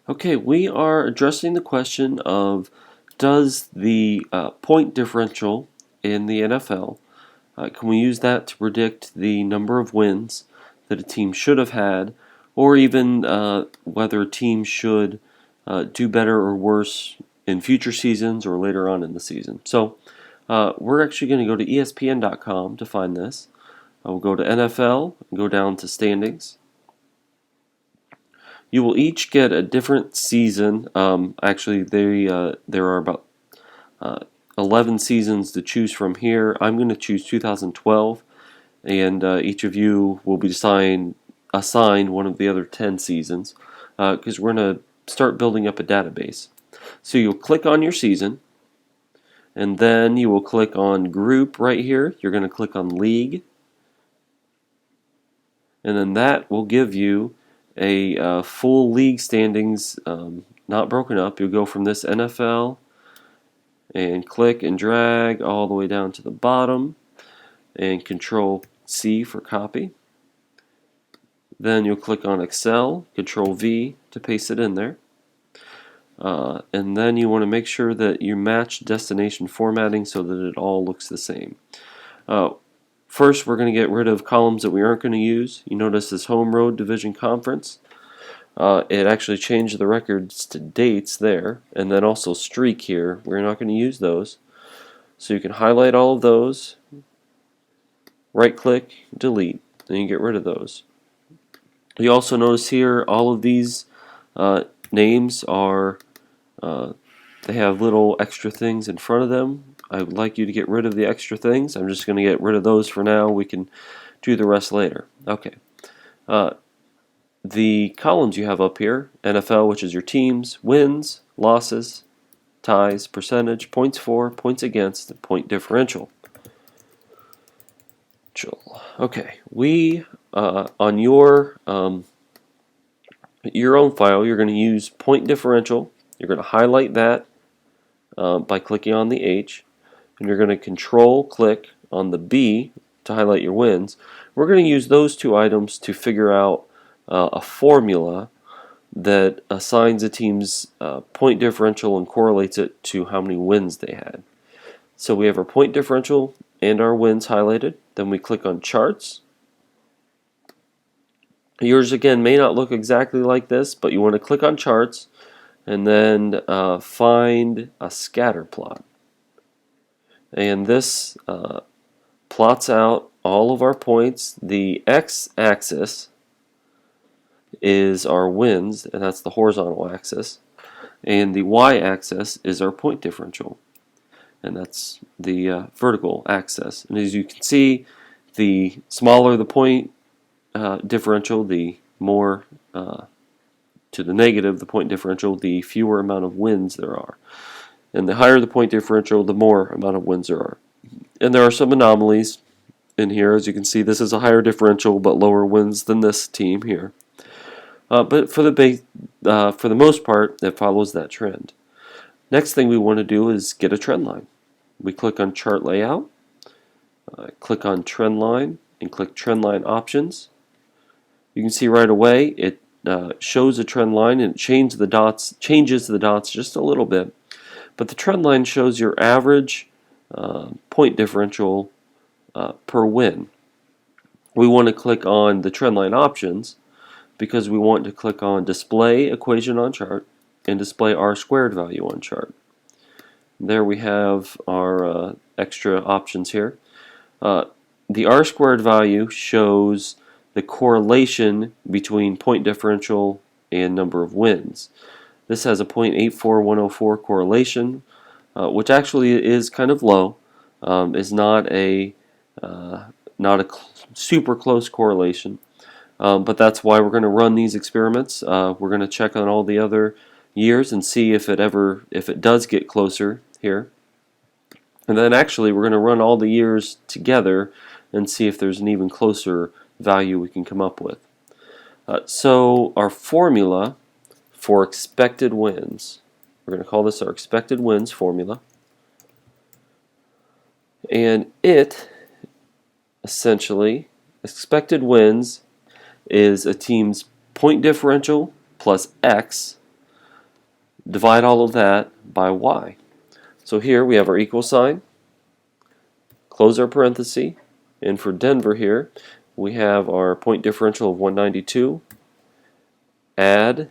Okay, we are addressing the question of does the point differential in the NFL, can we use that to predict the number of wins that a team should have had, or even whether a team should do better or worse in future seasons or later on in the season? So we're actually going to go to ESPN.com to find this. We'll go to NFL, and go down to standings. You will each get a different season. Actually, there are about uh, 11 seasons to choose from here. I'm going to choose 2012, and each of you will be assigned one of the other 10 seasons because we're going to start building up a database. So you'll click on your season, and then you will click on Group right here. You're going to click on League, and then that will give you a full league standings, not broken up. You'll go from this NFL and click and drag all the way down to the bottom and Control C for copy. Then you'll click on Excel, Control V to paste it in there. And then you want to make sure that you match destination formatting so that it all looks the same. First, we're going to get rid of columns that we aren't going to use. You notice this home road division conference. It actually changed the records to dates there, and then also streak here. We're not going to use those. So you can highlight all of those, right-click, delete, and you get rid of those. You also notice here all of these names are, they have little extra things in front of them. I would like you to get rid of the extra things. I'm just going to get rid of those for now. We can do the rest later. Okay. The columns you have up here, NFL, which is your teams, wins, losses, ties, percentage, points for, points against, and point differential. Okay, we on your own file, you're going to use point differential. You're going to highlight that by clicking on the H, and you're going to control click on the B to highlight your wins. We're going to use those two items to figure out a formula that assigns a team's point differential and correlates it to how many wins they had. So we have our point differential and our wins highlighted. Then we click on charts. Yours again may not look exactly like this, but you want to click on charts and then find a scatter plot. And this plots out all of our points. The x-axis is our wins, and that's the horizontal axis. And the y-axis is our point differential, and that's the vertical axis. And as you can see, the smaller the point differential, the more to the negative the point differential, the fewer amount of wins there are. And the higher the point differential, the more amount of wins there are. And there are some anomalies in here. As you can see, this is a higher differential but lower wins than this team here. But for the most part, it follows that trend. Next thing we want to do is get a trend line. We click on Chart Layout, click on Trend Line, and click Trend Line Options. You can see right away it shows a trend line, and it changes the dots just a little bit. But the trend line shows your average point differential per win. We want to click on the trend line options because we want to click on Display Equation on Chart and Display R-squared value on chart. There we have our extra options here. The R-squared value shows the correlation between point differential and number of wins. This has a 0.84104 correlation, which actually is kind of low. Is not a super close correlation, but that's why we're going to run these experiments. We're going to check on all the other years and see if it does get closer here. And then actually we're going to run all the years together and see if there's an even closer value we can come up with. So our formula for expected wins, we're going to call this our expected wins formula. And it essentially, expected wins is a team's point differential plus X divide all of that by y. So here we have our equal sign, close our parenthesis, and for Denver here, we have our point differential of 192, add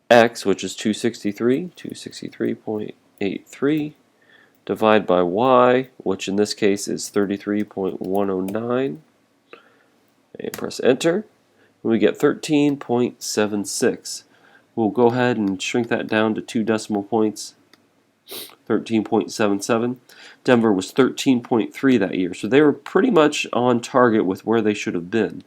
x, which is 263.83, divide by y, which in this case is 33.109, and press enter, and we get 13.76. We'll go ahead and shrink that down to 2 decimal points, 13.77. Denver was 13.3 that year, so they were pretty much on target with where they should have been.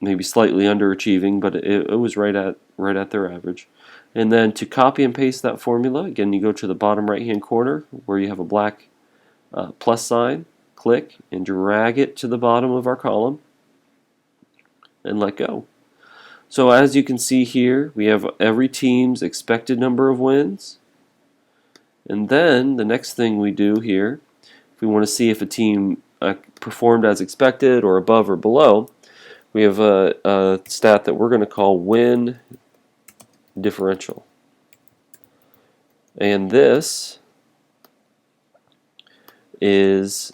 Maybe slightly underachieving, but it was right at their average. And then to copy and paste that formula, again, you go to the bottom right-hand corner where you have a black plus sign, click, and drag it to the bottom of our column, and let go. So as you can see here, we have every team's expected number of wins. And then the next thing we do here, if we want to see if a team performed as expected or above or below, we have a stat that we're going to call Win Differential. And this is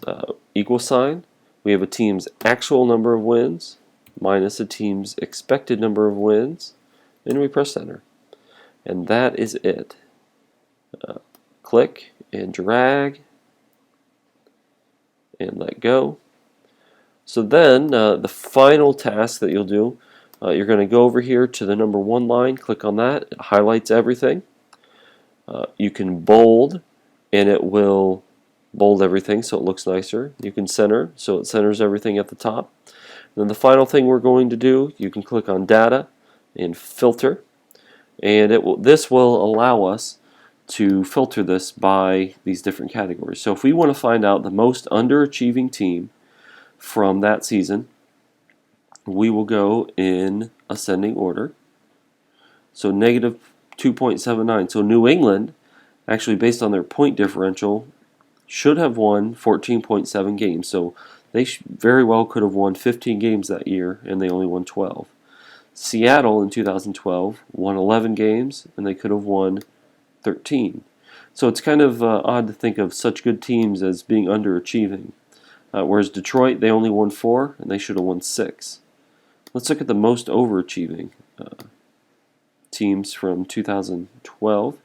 equal sign. We have a team's actual number of wins minus a team's expected number of wins, and we press enter. And that is it. Click and drag and let go. So then the final task that you'll do, you're going to go over here to the number 1 line, click on that, it highlights everything. You can bold, and it will bold everything so it looks nicer. You can center, so it centers everything at the top. And then the final thing we're going to do, you can click on data and filter, and this will allow us to filter this by these different categories. So if we want to find out the most underachieving team from that season, we will go in ascending order. So negative 2.79. So New England, actually based on their point differential, should have won 14.7 games. So they very well could have won 15 games that year, and they only won 12. Seattle in 2012 won 11 games, and they could have won 13. So it's kind of odd to think of such good teams as being underachieving. Whereas Detroit, they only won 4, and they should have won 6. Let's look at the most overachieving teams from 2012.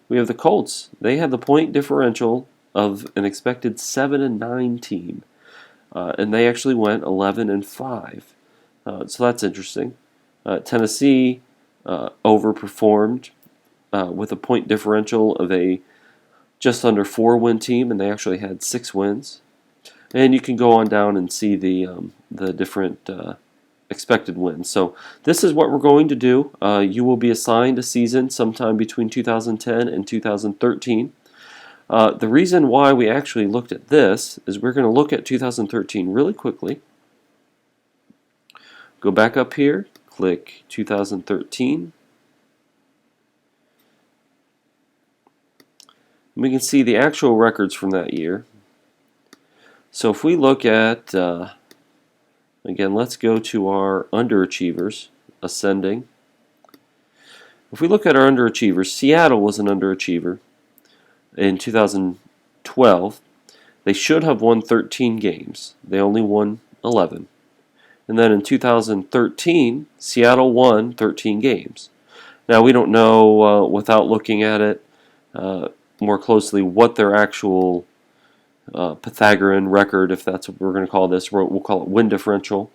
We have the Colts. They had the point differential of an expected 7-9 team, and they actually went 11-5. So that's interesting. Tennessee overperformed with a point differential of a just under 4-win team, and they actually had 6 wins. And you can go on down and see the different expected wins. So this is what we're going to do. You will be assigned a season sometime between 2010 and 2013. The reason why we actually looked at this is we're going to look at 2013 really quickly. Go back up here, click 2013. We can see the actual records from that year. So if we look at, again, let's go to our underachievers, ascending. If we look at our underachievers, Seattle was an underachiever in 2012. They should have won 13 games. They only won 11. And then in 2013, Seattle won 13 games. Now we don't know, without looking at it more closely, what their actual Pythagorean record, if that's what we're going to call this, we'll call it win differential,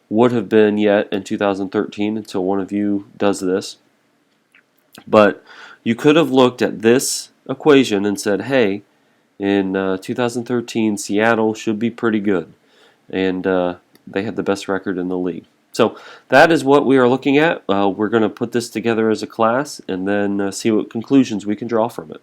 would have been yet in 2013 until one of you does this. But you could have looked at this equation and said, hey, in 2013, Seattle should be pretty good. And they had the best record in the league. So that is what we are looking at. We're going to put this together as a class and then see what conclusions we can draw from it.